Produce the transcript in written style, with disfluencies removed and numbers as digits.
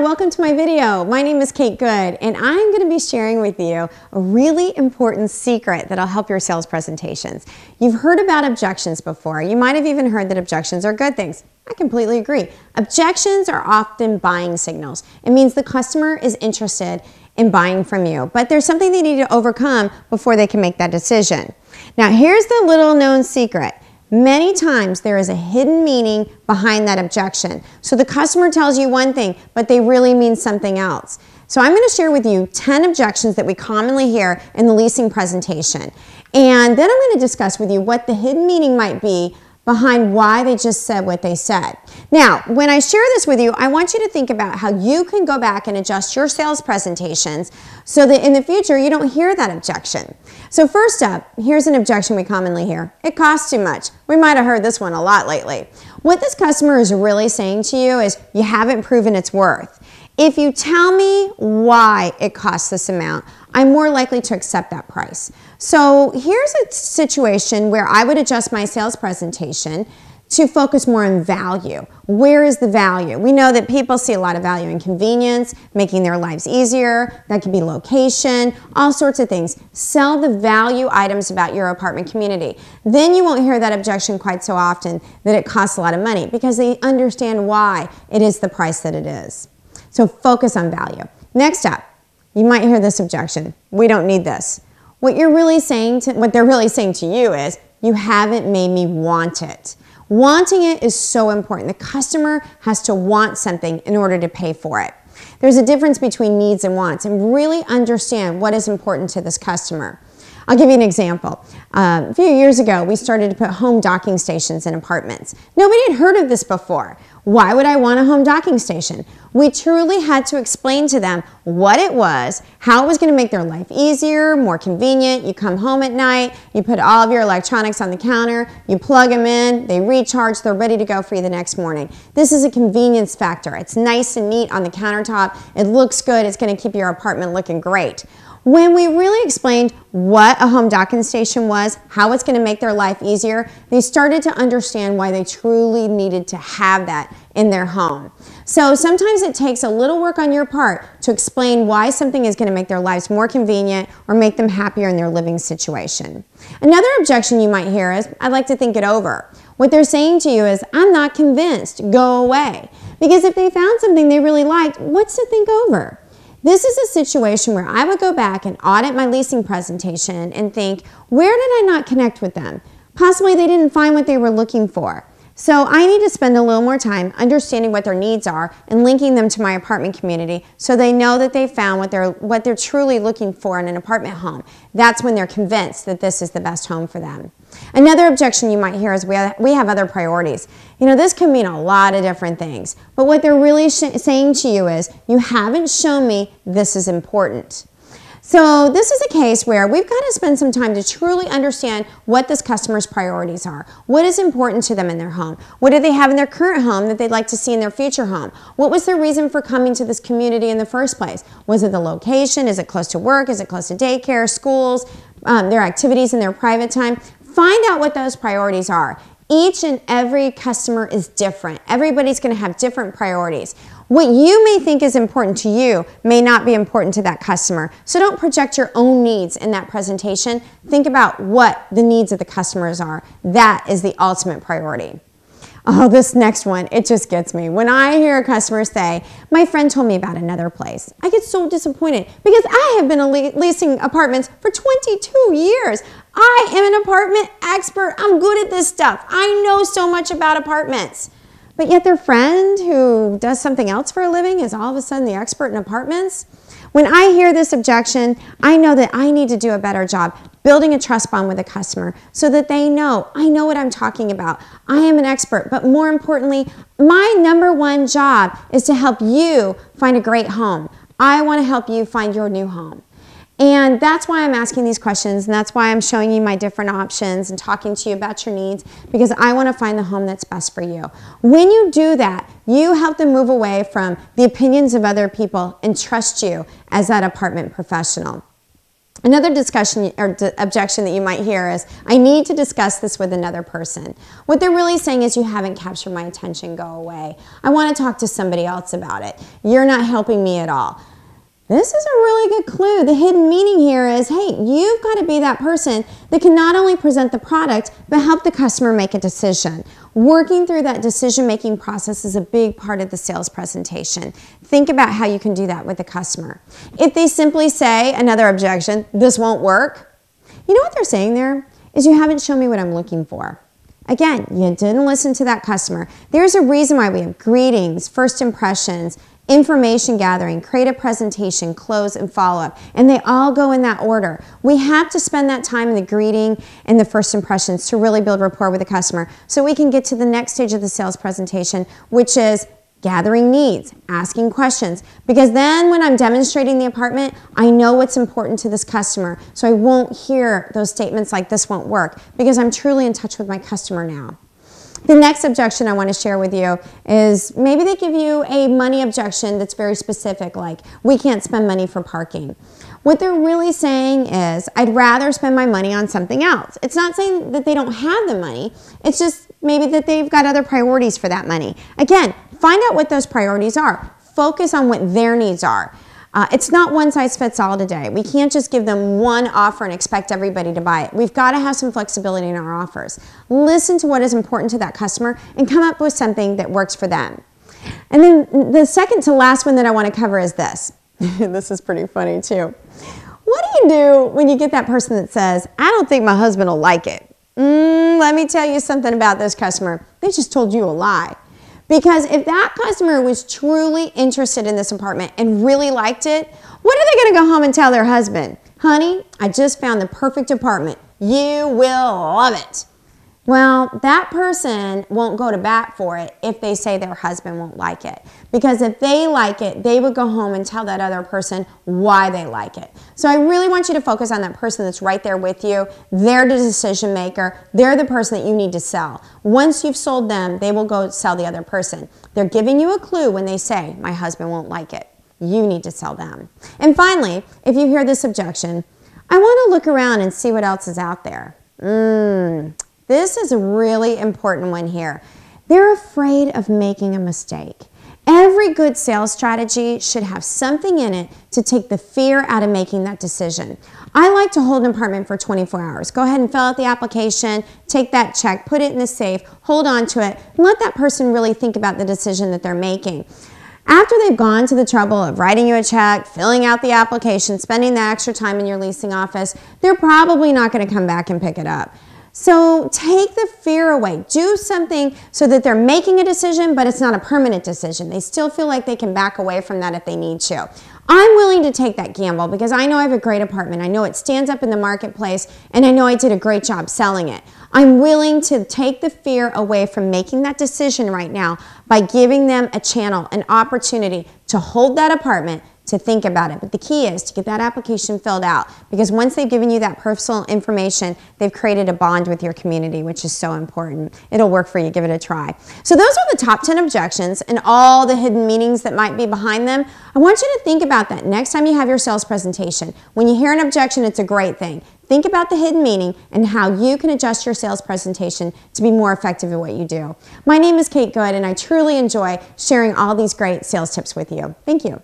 welcome to my video. My name is Kate Good, and I'm going to be sharing with you a really important secret that'll help your sales presentations. You've heard about objections before. You might have even heard that objections are good things. I completely agree. Objections are often buying signals. It means the customer is interested in buying from you, but there's something they need to overcome before they can make that decision. Now, here's the little known secret. Many times there is a hidden meaning behind that objection. So the customer tells you one thing, but they really mean something else. So I'm going to share with you 10 objections that we commonly hear in the leasing presentation. And then I'm going to discuss with you what the hidden meaning might be behind why they just said what they said. Now, when I share this with you, I want you to think about how you can go back and adjust your sales presentations so that in the future you don't hear that objection. So first up, here's an objection we commonly hear. It costs too much. We might have heard this one a lot lately. What this customer is really saying to you is you haven't proven its worth. If you tell me why it costs this amount, I'm more likely to accept that price. So here's a situation where I would adjust my sales presentation to focus more on value. Where is the value? We know that people see a lot of value in convenience, making their lives easier. That could be location, all sorts of things. Sell the value items about your apartment community. Then you won't hear that objection quite so often that it costs a lot of money because they understand why it is the price that it is. So focus on value. Next up, you might hear this objection. We don't need this. What they're really saying to you is, you haven't made me want it. Wanting it is so important. The customer has to want something in order to pay for it. There's a difference between needs and wants, and really understand what is important to this customer. I'll give you an example. A few years ago, we started to put home docking stations in apartments. Nobody had heard of this before. Why would I want a home docking station? We truly had to explain to them what it was, how it was going to make their life easier, more convenient. You come home at night, you put all of your electronics on the counter, you plug them in, they recharge, they're ready to go for you the next morning. This is a convenience factor. It's nice and neat on the countertop. It looks good. It's going to keep your apartment looking great. When we really explained what a home docking station was, how it's going to make their life easier, they started to understand why they truly needed to have that in their home. So sometimes it takes a little work on your part to explain why something is going to make their lives more convenient or make them happier in their living situation. Another objection you might hear is, I'd like to think it over. What they're saying to you is, I'm not convinced, go away. Because if they found something they really liked, what's to think over? This is a situation where I would go back and audit my leasing presentation and think, where did I not connect with them? Possibly they didn't find what they were looking for. So I need to spend a little more time understanding what their needs are and linking them to my apartment community so they know that they found what they're truly looking for in an apartment home. That's when they're convinced that this is the best home for them. Another objection you might hear is we have other priorities. You know, this can mean a lot of different things, but what they're really saying to you is, you haven't shown me this is important. So this is a case where we've got to spend some time to truly understand what this customer's priorities are. What is important to them in their home? What do they have in their current home that they'd like to see in their future home? What was their reason for coming to this community in the first place? Was it the location? Is it close to work? Is it close to daycare, schools, their activities in their private time? Find out what those priorities are. Each and every customer is different. Everybody's going to have different priorities. What you may think is important to you may not be important to that customer. So don't project your own needs in that presentation. Think about what the needs of the customers are. That is the ultimate priority. Oh, this next one, it just gets me. When I hear a customer say, my friend told me about another place, I get so disappointed because I have been leasing apartments for 22 years. I am an apartment expert. I'm good at this stuff. I know so much about apartments. But yet their friend who does something else for a living is all of a sudden the expert in apartments. When I hear this objection, I know that I need to do a better job building a trust bond with a customer so that they know, I know what I'm talking about. I am an expert, but more importantly, my number one job is to help you find a great home. I want to help you find your new home. And that's why I'm asking these questions, and that's why I'm showing you my different options and talking to you about your needs, because I want to find the home that's best for you. When you do that, you help them move away from the opinions of other people and trust you as that apartment professional. Another discussion or objection that you might hear is, I need to discuss this with another person. What they're really saying is, you haven't captured my attention, go away. I want to talk to somebody else about it. You're not helping me at all. This is a really good clue. The hidden meaning here is, hey, you've got to be that person that can not only present the product, but help the customer make a decision. Working through that decision-making process is a big part of the sales presentation. Think about how you can do that with the customer. If they simply say, another objection, this won't work, you know what they're saying there is, you haven't shown me what I'm looking for. Again, you didn't listen to that customer. There's a reason why we have greetings, first impressions, information gathering, create a presentation, close, and follow-up. And they all go in that order. We have to spend that time in the greeting and the first impressions to really build rapport with the customer so we can get to the next stage of the sales presentation, which is gathering needs, asking questions. Because then when I'm demonstrating the apartment, I know what's important to this customer. So I won't hear those statements like, this won't work, because I'm truly in touch with my customer now. The next objection I want to share with you is, maybe they give you a money objection that's very specific, like, we can't spend money for parking. What they're really saying is, I'd rather spend my money on something else. It's not saying that they don't have the money. It's just maybe that they've got other priorities for that money. Again, find out what those priorities are. Focus on what their needs are. It's not one size fits all today. We can't just give them one offer and expect everybody to buy it. We've got to have some flexibility in our offers. Listen to what is important to that customer and come up with something that works for them. And then the second to last one that I want to cover is this. This is pretty funny too. What do you do when you get that person that says, I don't think my husband will like it? Let me tell you something about this customer. They just told you a lie. Because if that customer was truly interested in this apartment and really liked it, what are they going to go home and tell their husband? Honey, I just found the perfect apartment. You will love it. Well, that person won't go to bat for it if they say their husband won't like it. Because if they like it, they would go home and tell that other person why they like it. So I really want you to focus on that person that's right there with you. They're the decision maker. They're the person that you need to sell. Once you've sold them, they will go sell the other person. They're giving you a clue when they say, my husband won't like it. You need to sell them. And finally, if you hear this objection, I want to look around and see what else is out there. This is a really important one here. They're afraid of making a mistake. Every good sales strategy should have something in it to take the fear out of making that decision. I like to hold an apartment for 24 hours. Go ahead and fill out the application, take that check, put it in the safe, hold on to it, and let that person really think about the decision that they're making. After they've gone to the trouble of writing you a check, filling out the application, spending that extra time in your leasing office, they're probably not going to come back and pick it up. So take the fear away. Do something so that they're making a decision, but it's not a permanent decision. They still feel like they can back away from that if they need to. I'm willing to take that gamble because I know I have a great apartment. I know it stands up in the marketplace, and I know I did a great job selling it. I'm willing to take the fear away from making that decision right now by giving them a channel, an opportunity to hold that apartment, to think about it. But the key is to get that application filled out, because once they've given you that personal information, they've created a bond with your community, which is so important. It'll work for you. Give it a try. So those are the top 10 objections and all the hidden meanings that might be behind them. I want you to think about that next time you have your sales presentation. When you hear an objection, it's a great thing. Think about the hidden meaning and how you can adjust your sales presentation to be more effective at what you do. My name is Kate Good, and I truly enjoy sharing all these great sales tips with you. Thank you.